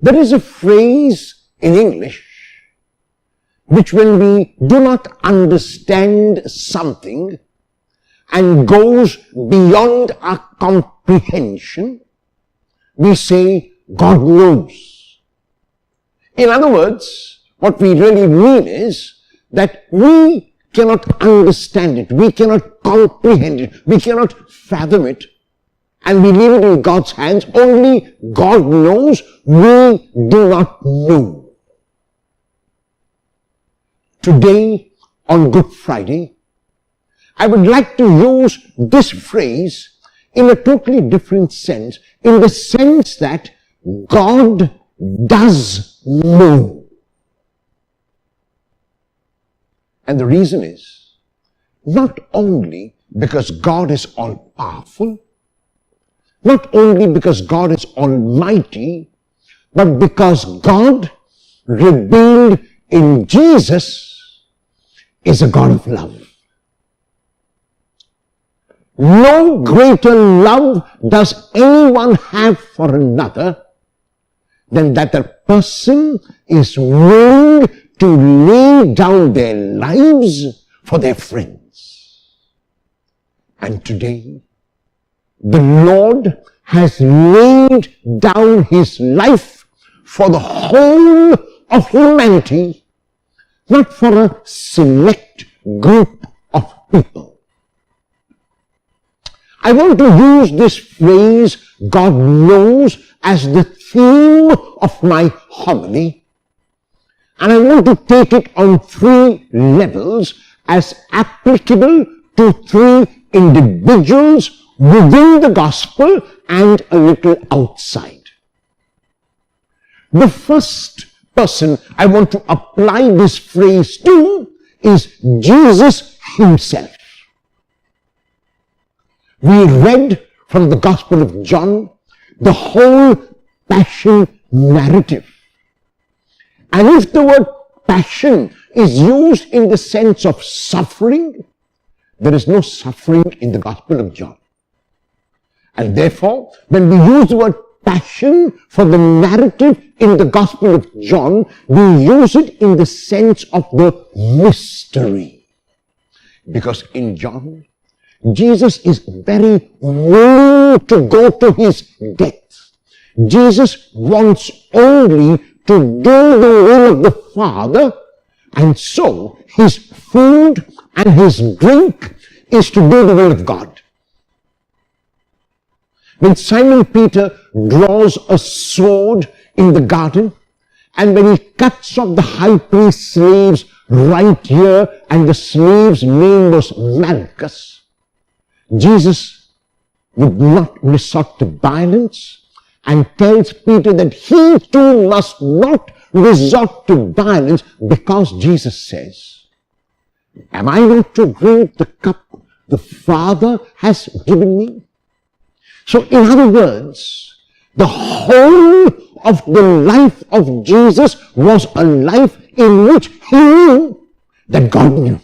There is a phrase in English which, when we do not understand something and goes beyond our comprehension, we say, God knows. In other words, what we really mean is that we cannot understand it, we cannot comprehend it, we cannot fathom it, and we leave it in God's hands. Only God knows, we do not know. Today, on Good Friday, I would like to use this phrase in a totally different sense, in the sense that God does know. And the reason is, not only because God is all-powerful, not only because God is almighty, but because God, revealed in Jesus, is a God of love. No greater love does anyone have for another than that a person is willing to lay down their lives for their friends. And today, the Lord has laid down His life for the whole of humanity, not for a select group of people. I want to use this phrase, God knows, as the theme of my homily, and I want to take it on 3 levels as applicable to 3 individuals within the gospel and a little outside. The first person I want to apply this phrase to is Jesus Himself. We read from the Gospel of John the whole passion narrative. And if the word passion is used in the sense of suffering, there is no suffering in the Gospel of John. And therefore, when we use the word passion for the narrative in the Gospel of John, we use it in the sense of the mystery. Because in John, Jesus is very willing to go to His death. Jesus wants only to do the will of the Father, and so His food and His drink is to do the will of God. When Simon Peter draws a sword in the garden, and when he cuts off the high priest's slave's right ear, and the slave's name was Malchus, Jesus would not resort to violence and tells Peter that he too must not resort to violence, because Jesus says, am I not to drink the cup the Father has given me? So in other words, the whole of the life of Jesus was a life in which He knew that God knew.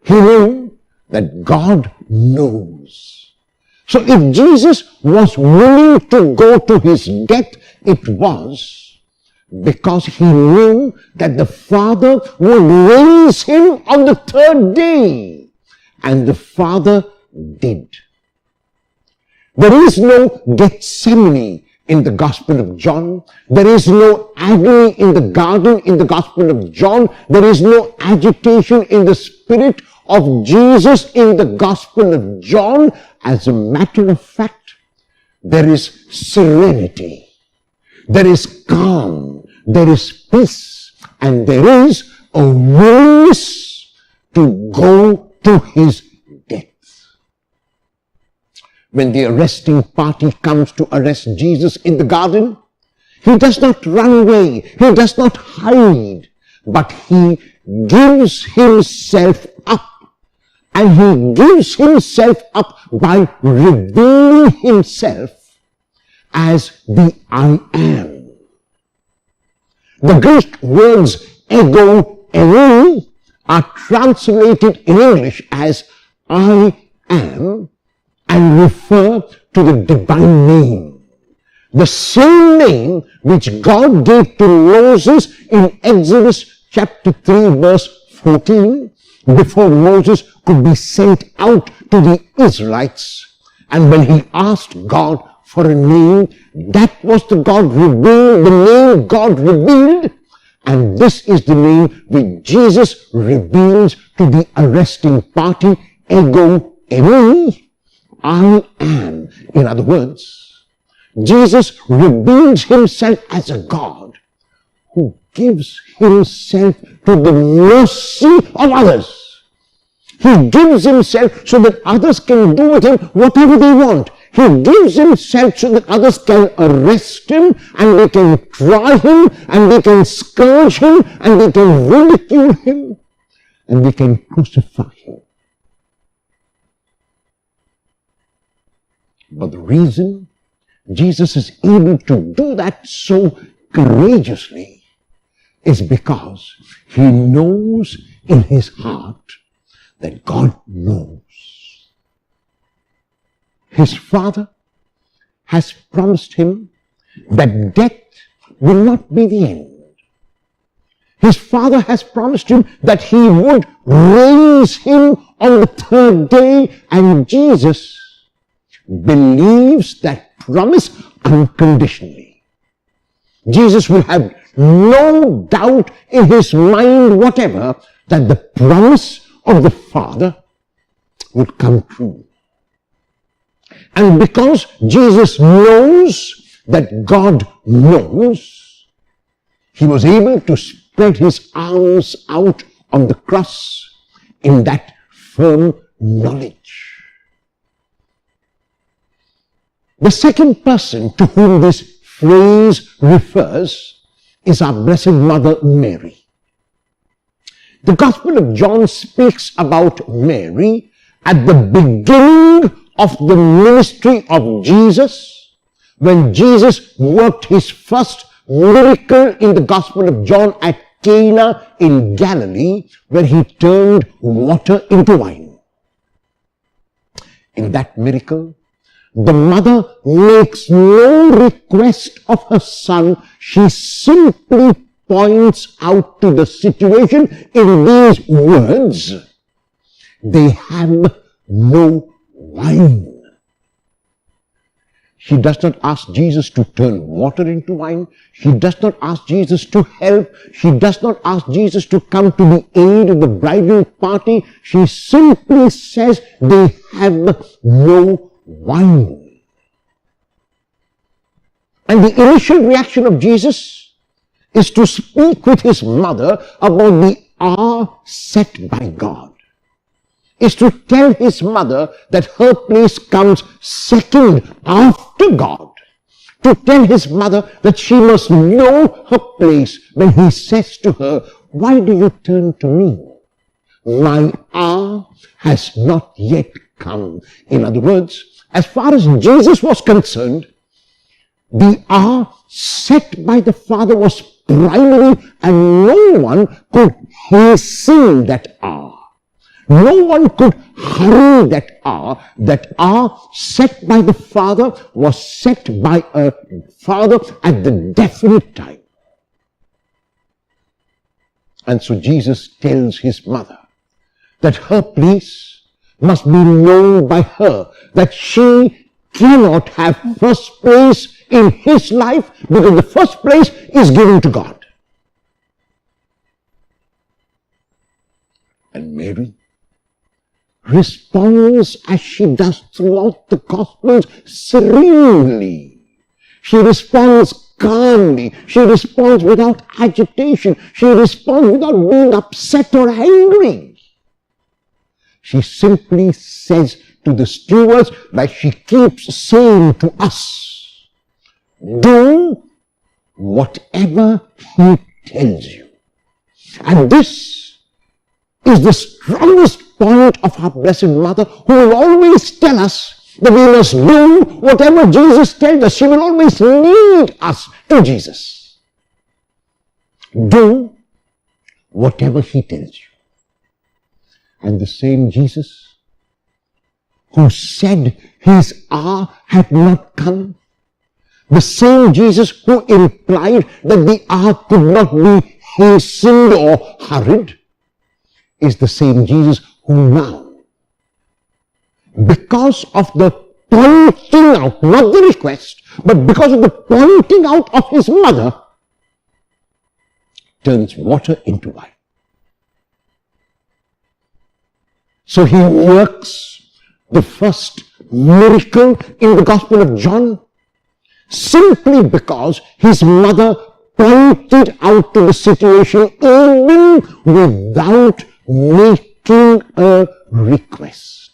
He knew that God knows. So if Jesus was willing to go to His death, it was because He knew that the Father would raise Him on the 3rd day. And the Father did. There is no Gethsemane in the Gospel of John. There is no agony in the garden in the Gospel of John. There is no agitation in the spirit of Jesus in the Gospel of John. As a matter of fact, there is serenity, there is calm, there is peace, and there is a willingness to go to His death. When the arresting party comes to arrest Jesus in the garden, He does not run away, He does not hide, but He gives Himself up. And He gives Himself up by revealing Himself as the I am. The Greek words ego, eimi are translated in English as I am and refer to the divine name. the same name which God gave to Moses in Exodus chapter 3 verse 14, before Moses could be sent out to the Israelites. And when he asked God for a name, that was the name God revealed. And this is the name which Jesus reveals to the arresting party, ego eimi, I am. In other words, Jesus reveals himself as a God who gives himself to the mercy of others. He gives himself so that others can do with him whatever they want. He gives himself so that others can arrest him, and they can try him, and they can scourge him, and they can ridicule him, and they can crucify him. But the reason Jesus is able to do that so courageously is because he knows in his heart that God knows. His Father has promised him that death will not be the end. His Father has promised him that he would raise him on the third day, and Jesus believes that promise unconditionally. Jesus will have no doubt in his mind whatever that the promise of the Father would come true. And because Jesus knows that God knows, he was able to spread his arms out on the cross in that firm knowledge. The second person to whom this phrase refers is our Blessed Mother Mary. The Gospel of John speaks about Mary at the beginning of the ministry of Jesus, when Jesus worked his first miracle in the Gospel of John at Cana in Galilee, where he turned water into wine. In that miracle, the mother makes no request of her son. She simply points out to the situation in these words: they have no wine. She does not ask Jesus to turn water into wine. She does not ask Jesus to help. She does not ask Jesus to come to the aid of the bridal party. She simply says they have no wine. And the initial reaction of Jesus is to speak with his mother about the hour set by God. Is to tell his mother that her place comes second after God. To tell his mother that she must know her place when he says to her, "Why do you turn to me? My hour has not yet come." In other words, as far as Jesus was concerned, the hour set by the Father was primary, and no one could hasten that hour. No one could hurry that hour. That hour set by the Father was set by a Father at the definite time. And so Jesus tells his mother that her place must be known by her, that she cannot have first place in his life because the first place is given to God. And Mary responds as she does throughout the Gospels serenely. She responds calmly. She responds without agitation. She responds without being upset or angry. She simply says to the stewards, like she keeps saying to us, "Do whatever he tells you." And this is the strongest point of our Blessed Mother, who will always tell us that we must do whatever Jesus tells us. She will always lead us to Jesus. Do whatever he tells you. And the same Jesus who said his hour had not come, The same Jesus who implied that the ark could not be hastened or hurried is the same Jesus who now, because of the pointing out, not the request, but because of the pointing out of his mother, turns water into wine. So he works the first miracle in the Gospel of John simply because his mother pointed out to the situation even without making a request.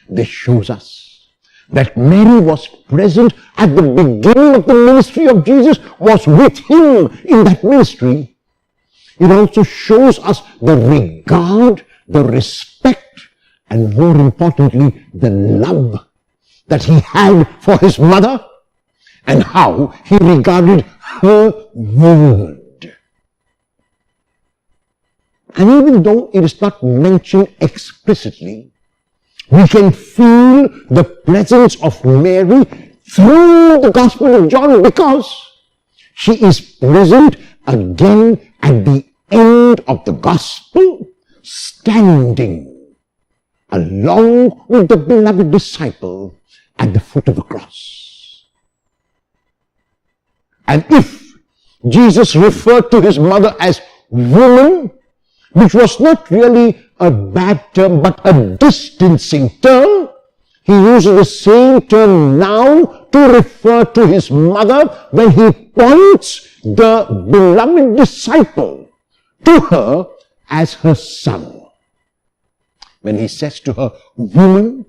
This shows us that Mary was present at the beginning of the ministry of Jesus, was with him in that ministry. It also shows us the regard, the respect, and more importantly, the love that he had for his mother and how he regarded her word. And even though it is not mentioned explicitly, we can feel the presence of Mary through the Gospel of John because she is present again at the end of the Gospel, standing along with the beloved disciple at the foot of the cross. And if Jesus referred to his mother as woman, which was not really a bad term, but a distancing term, he uses the same term now to refer to his mother when he points the beloved disciple to her as her son. When he says to her, woman,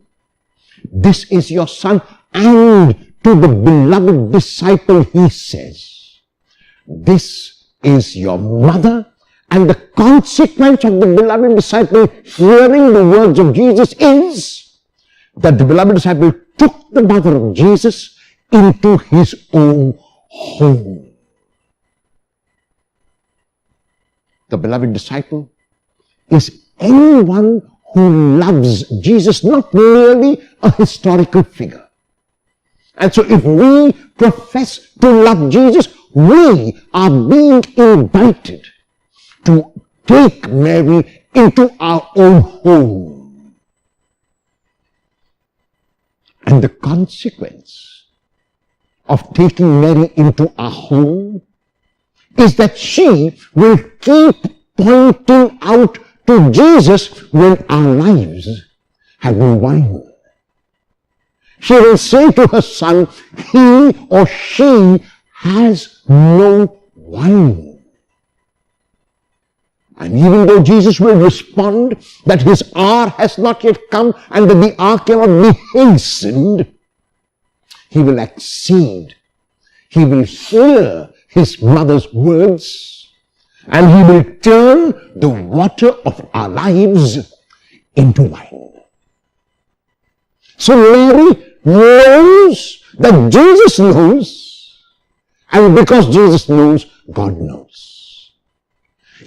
this is your son, and to the beloved disciple he says, this is your mother. And the consequence of the beloved disciple hearing the words of Jesus is that the beloved disciple took the mother of Jesus into his own home. The beloved disciple is anyone who loves Jesus, not merely a historical figure. And so if we profess to love Jesus, we are being invited to take Mary into our own home. And the consequence of taking Mary into our home is that she will keep pointing out to Jesus when our lives have been wine. She will say to her son, he or she has no wine. And even though Jesus will respond that his hour has not yet come and that the hour cannot be hastened, he will accede. He will hear his mother's words and he will turn the water of our lives into wine. So Mary knows that Jesus knows, and because Jesus knows, God knows.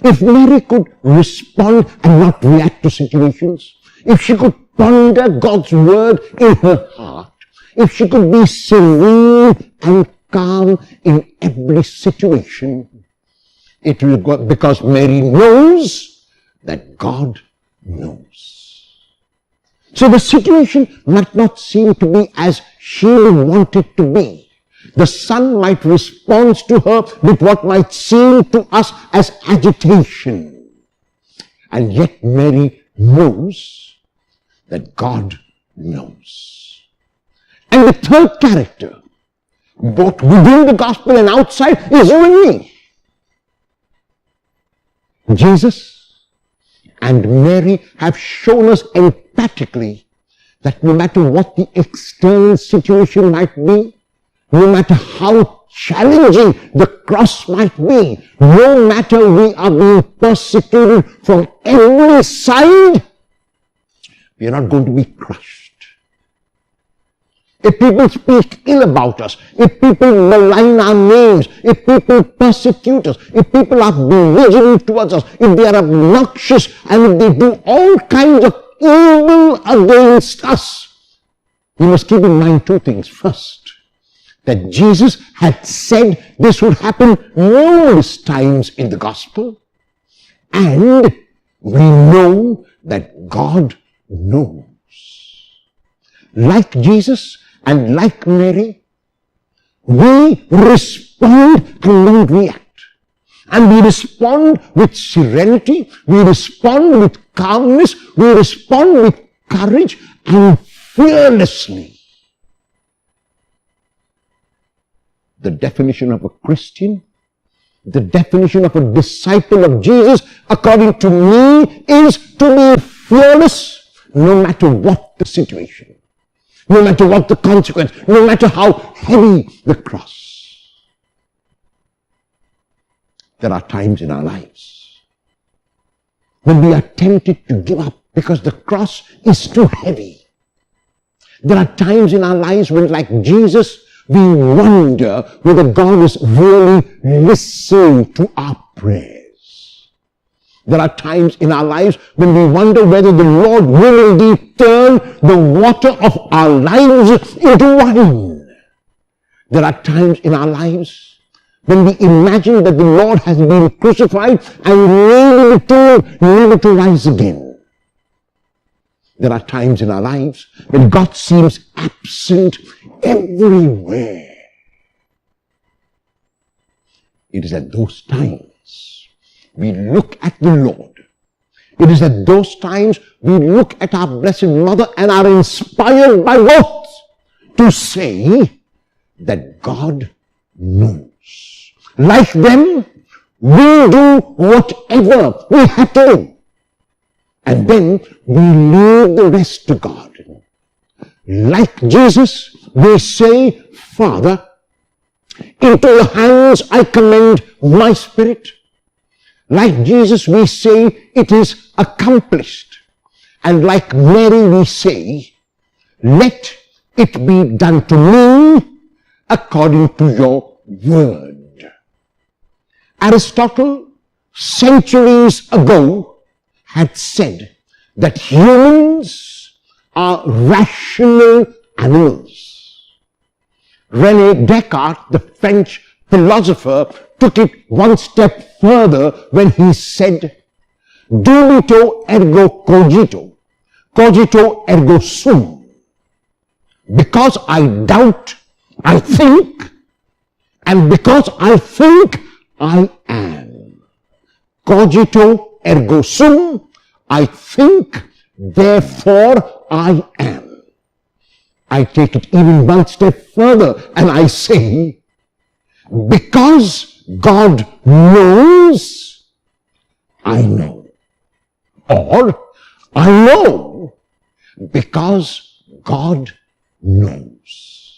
If Mary could respond and not react to situations, if she could ponder God's word in her heart, if she could be serene and calm in every situation, it will go because Mary knows that God knows. So the situation might not seem to be as she wanted it to be. The son might respond to her with what might seem to us as agitation. And yet Mary knows that God knows. And the third character, both within the gospel and outside, is you and me. Jesus and Mary have shown us emphatically that no matter what the external situation might be, no matter how challenging the cross might be, no matter we are being persecuted from every side, we are not going to be crushed. If people speak ill about us, if people malign our names, if people persecute us, if people are belligerent towards us, if they are obnoxious and if they do all kinds of evil against us, we must keep in mind two things. First, that Jesus had said this would happen numerous times in the gospel. And we know that God knows. Like Jesus and like Mary, we respond and don't react. And we respond with serenity, we respond with calmness, we respond with courage and fearlessly. The definition of a Christian, the definition of a disciple of Jesus, according to me, is to be fearless no matter what the situation, no matter what the consequence, no matter how heavy the cross. There are times in our lives when we are tempted to give up because the cross is too heavy. There are times in our lives when, like Jesus, we wonder whether God is really listening to our prayers. There are times in our lives when we wonder whether the Lord will indeed turn the water of our lives into wine. There are times in our lives when we imagine that the Lord has been crucified and laid in the tomb, never to rise again. There are times in our lives when God seems absent everywhere. It is at those times we look at the Lord. It is at those times we look at our Blessed Mother and are inspired by what? To say that God knows. Like them, we do whatever we have to do. And then we leave the rest to God. Like Jesus, we say, Father, into your hands I commend my spirit. Like Jesus, we say, it is accomplished. And like Mary, we say, let it be done to me according to your word. Aristotle, centuries ago, had said that humans are rational animals. René Descartes, the French philosopher, took it one step further when he said, dubito ergo cogito, cogito ergo sum. Because I doubt, I think, and because I think, I am. Cogito ergo sum, I think, therefore I am. I take it even one step further and I say, because God knows, I know. Or, I know because God knows.